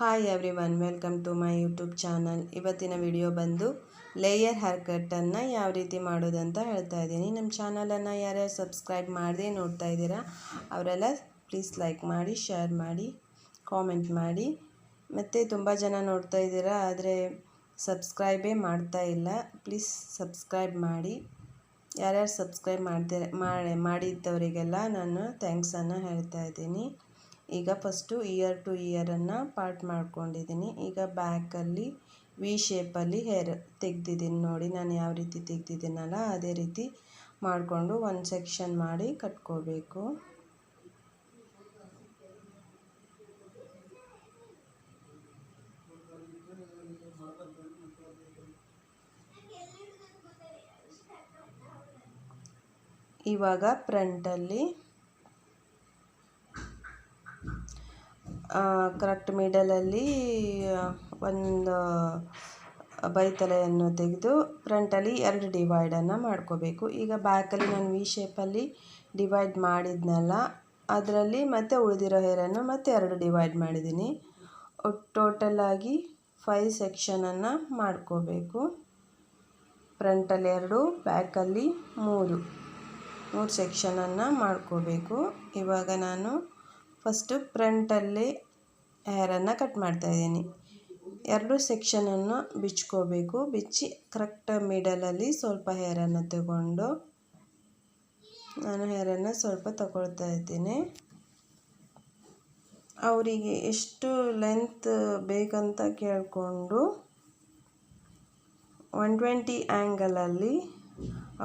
Hi everyone, welcome to my YouTube channel. ಇವತ್ತಿನ video ಬಂದು layer hair ಕಟ್ಟನ್ನು ಯಾವ ರೀತಿ ಮಾಡೋದಂತ ಹೇಳ್ತಾ ಇದ್ದೀನಿ. ನಮ್ಮ ಚಾನಲನ್ನು ಯಾರ್ಯಾರು ಸಬ್ಸ್ಕ್ರೈಬ್ ಮಾಡದೆ ನೋಡ್ತಾ ಇದ್ದೀರಾ ಅವರೆಲ್ಲ ಪ್ಲೀಸ್ ಲೈಕ್ ಮಾಡಿ, ಶೇರ್ ಮಾಡಿ, ಕಾಮೆಂಟ್ ಮಾಡಿ. ಮತ್ತು ತುಂಬ ಜನ ನೋಡ್ತಾ ಇದ್ದೀರಾ ಆದರೆ ಸಬ್ಸ್ಕ್ರೈಬೇ ಮಾಡ್ತಾ ಇಲ್ಲ. ಪ್ಲೀಸ್ ಸಬ್ಸ್ಕ್ರೈಬ್ ಮಾಡಿ. ಯಾರ್ಯಾರು ಸಬ್ಸ್ಕ್ರೈಬ್ ಮಾಡಿದ್ದವರಿಗೆಲ್ಲ ನಾನು ಥ್ಯಾಂಕ್ಸನ್ನು ಹೇಳ್ತಾ ಇದ್ದೀನಿ. ಈಗ ಫಸ್ಟು ಇಯರ್ ಟು ಇಯರನ್ನು ಪಾರ್ಟ್ ಮಾಡ್ಕೊಂಡಿದ್ದೀನಿ. ಈಗ ಬ್ಯಾಕಲ್ಲಿ ವಿ ಶೇಪಲ್ಲಿ ಹೇರ್ ತೆಗ್ದಿದ್ದೀನಿ. ನೋಡಿ ನಾನು ಯಾವ ರೀತಿ ತೆಗ್ದಿದ್ದೀನಲ್ಲ ಅದೇ ರೀತಿ ಮಾಡಿಕೊಂಡು ಒಂದು ಸೆಕ್ಷನ್ ಮಾಡಿ ಕಟ್ಕೋಬೇಕು. ಇವಾಗ ಫ್ರಂಟಲ್ಲಿ ಕರೆಕ್ಟ್ ಮಿಡಲಲ್ಲಿ ಒಂದು ಬೈತಲೆಯನ್ನು ತೆಗೆದು ಫ್ರಂಟಲ್ಲಿ 2 ಡಿವೈಡನ್ನು ಮಾಡ್ಕೋಬೇಕು. ಈಗ ಬ್ಯಾಕಲ್ಲಿ ನಾನು ವಿ ಶೇಪಲ್ಲಿ ಡಿವೈಡ್ ಮಾಡಿದ್ನಲ್ಲ ಅದರಲ್ಲಿ ಮತ್ತೆ ಉಳಿದಿರೋ ಹೇರನ್ನು ಮತ್ತೆ 2 ಡಿವೈಡ್ ಮಾಡಿದ್ದೀನಿ. ಟೋಟಲಾಗಿ 5 ಸೆಕ್ಷನನ್ನು ಮಾಡ್ಕೋಬೇಕು. ಫ್ರಂಟಲ್ಲಿ 2, ಬ್ಯಾಕಲ್ಲಿ 3 ಸೆಕ್ಷನನ್ನು ಮಾಡ್ಕೋಬೇಕು. ಇವಾಗ ನಾನು ಫಸ್ಟು ಫ್ರಂಟಲ್ಲಿ ಹೇರನ್ನು ಕಟ್ ಮಾಡ್ತಾಯಿದ್ದೀನಿ. 2 ಸೆಕ್ಷನನ್ನು ಬಿಚ್ಕೋಬೇಕು. ಬಿಚ್ಚಿ ಕರೆಕ್ಟ್ ಮಿಡಲಲ್ಲಿ ಸ್ವಲ್ಪ ಹೇರನ್ನು ತಗೊಂಡು ನಾನು ಹೇರನ್ನು ಸ್ವಲ್ಪ ತಗೊಳ್ತಾ ಇದ್ದೀನಿ. ಅವರಿಗೆ ಎಷ್ಟು ಲೆಂತ್ ಬೇಕಂತ ಕೇಳಿಕೊಂಡು 120 ಆ್ಯಂಗಲಲ್ಲಿ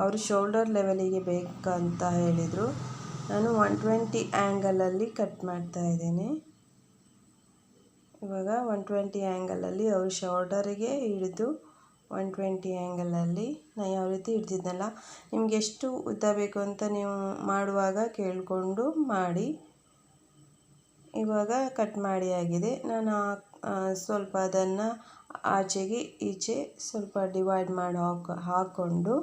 ಅವರು ಶೋಲ್ಡರ್ ಲೆವೆಲಿಗೆ ಬೇಕಂತ ಹೇಳಿದರು. ನಾನು 120 ಆ್ಯಂಗಲಲ್ಲಿ ಕಟ್ ಮಾಡ್ತಾಯಿದ್ದೀನಿ. ಇವಾಗ 120 ಆ್ಯಂಗಲಲ್ಲಿ ಅವರು ಶೋಲ್ಡರಿಗೆ ಹಿಡಿದು 120 ಆ್ಯಂಗಲಲ್ಲಿ ನಾನು ಯಾವ ರೀತಿ ಹಿಡ್ದಿದ್ನಲ್ಲ, ನಿಮಗೆ ಎಷ್ಟು ಉದ್ದ ಬೇಕು ಅಂತ ನೀವು ಮಾಡುವಾಗ ಕೇಳಿಕೊಂಡು ಮಾಡಿ. ಇವಾಗ ಕಟ್ ಮಾಡಿ ಆಗಿದೆ. ನಾನು ಸ್ವಲ್ಪ ಅದನ್ನು ಆಚೆಗೆ ಈಚೆ ಸ್ವಲ್ಪ ಡಿವೈಡ್ ಮಾಡಿ ಹಾಕ್ಕೊಂಡು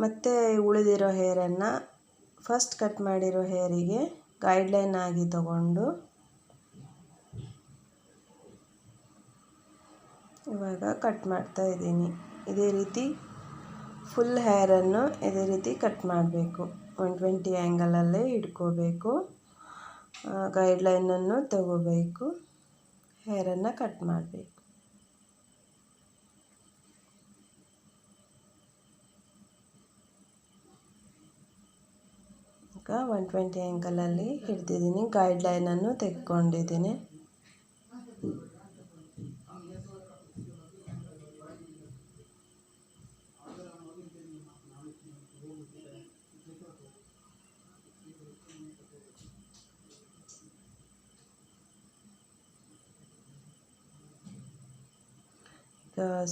ಮತ್ತು ಉಳಿದಿರೋ ಹೇರನ್ನು ಫಸ್ಟ್ ಕಟ್ ಮಾಡಿರೋ ಹೇರಿಗೆ ಗೈಡ್ಲೈನ್ ಆಗಿ ತಗೊಂಡು ಇವಾಗ ಕಟ್ ಮಾಡ್ತಾ ಇದ್ದೀನಿ. ಇದೇ ರೀತಿ ಫುಲ್ ಹೇರನ್ನು ಇದೇ ರೀತಿ ಕಟ್ ಮಾಡಬೇಕು. 120 ಆ್ಯಂಗಲಲ್ಲೇ ಇಟ್ಕೋಬೇಕು. ಗೈಡ್ಲೈನನ್ನು ತಗೋಬೇಕು. ಹೇರನ್ನು ಕಟ್ ಮಾಡಬೇಕು. ಈಗ 120 ಆ್ಯಂಗಲಲ್ಲಿ ಹಿಡ್ದಿದ್ದೀನಿ. ಗೈಡ್ಲೈನನ್ನು ತೆಗೆದುಕೊಂಡಿದ್ದೀನಿ.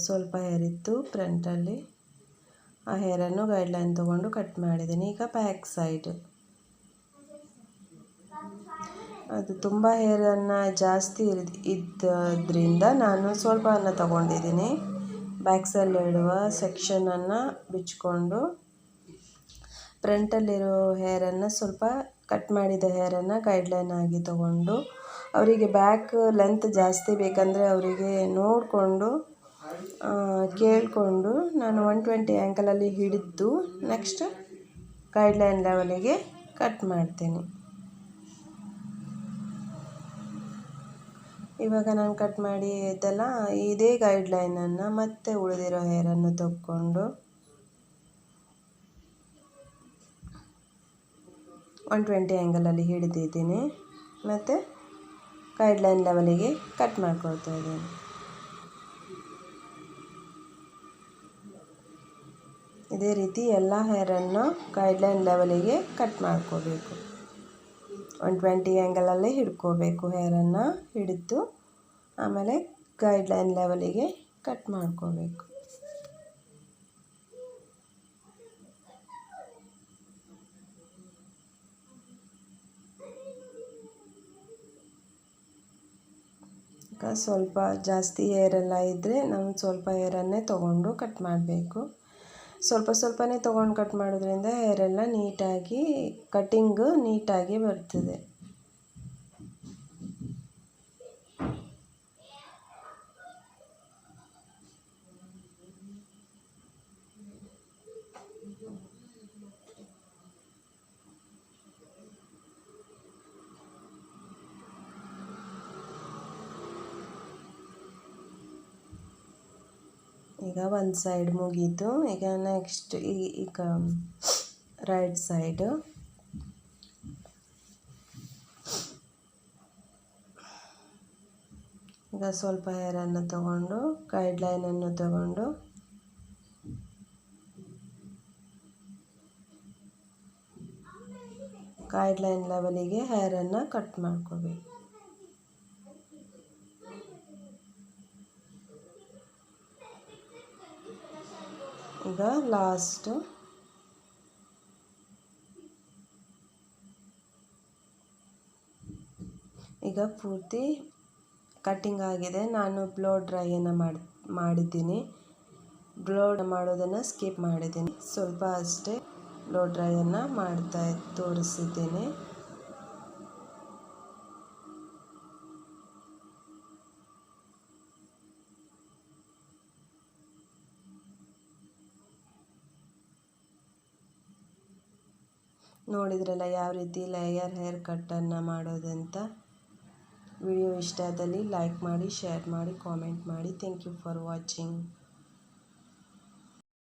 ಸ್ವಲ್ಪ ಹೇರಿತ್ತು ಫ್ರಂಟಲ್ಲಿ, ಆ ಹೇರನ್ನು ಗೈಡ್ಲೈನ್ ತೊಗೊಂಡು ಕಟ್ ಮಾಡಿದ್ದೀನಿ. ಈಗ ಬ್ಯಾಕ್ ಸೈಡ್ ಅದು ತುಂಬ ಹೇರನ್ನು ಜಾಸ್ತಿ ಇದ್ದರಿಂದ ನಾನು ಸ್ವಲ್ಪವನ್ನು ತಗೊಂಡಿದ್ದೀನಿ. ಬ್ಯಾಕ್ ಸೈಡ್ ಇಡುವ ಸೆಕ್ಷನನ್ನು ಬಿಚ್ಕೊಂಡು ಫ್ರಂಟಲ್ಲಿರೋ ಹೇರನ್ನು ಸ್ವಲ್ಪ ಕಟ್ ಮಾಡಿದ ಹೇರನ್ನು ಗೈಡ್ಲೈನ್ ಆಗಿ ತಗೊಂಡು, ಅವರಿಗೆ ಬ್ಯಾಕ್ ಲೆಂತ್ ಜಾಸ್ತಿ ಬೇಕಂದರೆ ಅವರಿಗೆ ನೋಡಿಕೊಂಡು ಕೇಳಿಕೊಂಡು ನಾನು 120 ಆ್ಯಂಗಲಲ್ಲಿ ಹಿಡಿದು ನೆಕ್ಸ್ಟ್ ಗೈಡ್ಲೈನ್ ಲೆವೆಲಿಗೆ ಕಟ್ ಮಾಡ್ತೀನಿ. ಇವಾಗ ನಾನು ಕಟ್ ಮಾಡಿ ಇದೆಲ್ಲ ಇದೇ ಗೈಡ್ಲೈನನ್ನು ಮತ್ತೆ ಉಳಿದಿರೋ ಹೇರನ್ನು ತಗೊಂಡು 120 ಆ್ಯಂಗಲಲ್ಲಿ ಹಿಡಿದಿದ್ದೀನಿ. ಮತ್ತು ಗೈಡ್ಲೈನ್ ಲೆವೆಲಿಗೆ ಕಟ್ ಮಾಡ್ಕೊಳ್ತಾ ಇದ್ದೀನಿ. ಇದೇ ರೀತಿ ಎಲ್ಲ ಹೇರನ್ನು ಗೈಡ್ಲೈನ್ ಲೆವೆಲಿಗೆ ಕಟ್ ಮಾಡ್ಕೋಬೇಕು. 120 ಆ್ಯಂಗಲಲ್ಲೇ ಹಿಡ್ಕೋಬೇಕು. ಹೇರನ್ನು ಹಿಡಿದು ಆಮೇಲೆ ಗೈಡ್ಲೈನ್ ಲೆವೆಲಿಗೆ ಕಟ್ ಮಾಡ್ಕೋಬೇಕು. ಈಗ ಸ್ವಲ್ಪ ಜಾಸ್ತಿ ಹೇರೆಲ್ಲ ಇದ್ದರೆ ನಾವು ಸ್ವಲ್ಪ ಹೇರನ್ನೇ ತೊಗೊಂಡು ಕಟ್ ಮಾಡಬೇಕು. ಸ್ವಲ್ಪನೇ ತೊಗೊಂಡು ಕಟ್ ಮಾಡೋದ್ರಿಂದ ಹೇರೆಲ್ಲ ನೀಟಾಗಿ ಕಟ್ಟಿಂಗು ನೀಟಾಗಿ ಬರ್ತದೆ. ಈಗ ಒಂದು ಸೈಡ್ ಮುಗೀತು. ಈಗ ನೆಕ್ಸ್ಟ್ ಈಗ ರೈಟ್ ಸೈಡು ಈಗ ಸ್ವಲ್ಪ ಹೇರನ್ನು ತಗೊಂಡು ಗೈಡ್ಲೈನನ್ನು ತಗೊಂಡು ಗೈಡ್ಲೈನ್ ಲೆವೆಲಿಗೆ ಹೇರನ್ನು ಕಟ್ ಮಾಡ್ಕೋಬೇಕು. ಈಗ ಲಾಸ್ಟು ಈಗ ಪೂರ್ತಿ ಕಟ್ಟಿಂಗ್ ಆಗಿದೆ. ನಾನು ಬ್ಲೋ ಡ್ರೈಯನ್ನು ಮಾಡಿದ್ದೀನಿ. ಬ್ಲೋ ಮಾಡೋದನ್ನು ಸ್ಕಿಪ್ ಮಾಡಿದ್ದೀನಿ. ಸ್ವಲ್ಪ ಅಷ್ಟೇ ಬ್ಲೋ ಡ್ರೈಯನ್ನು ತೋರಿಸಿದ್ದೀನಿ. ನೋಡಿದ್ರಲ್ಲ ಯಾವ ರೀತಿ ಲೇಯರ್ ಹೇರ್ ಕಟ್ಟನ್ನು ಮಾಡೋದಂತ. ವಿಡಿಯೋ ಇಷ್ಟ ಆದಲ್ಲಿ ಲೈಕ್ ಮಾಡಿ, ಶೇರ್ ಮಾಡಿ, ಕಾಮೆಂಟ್ ಮಾಡಿ. Thank you for watching.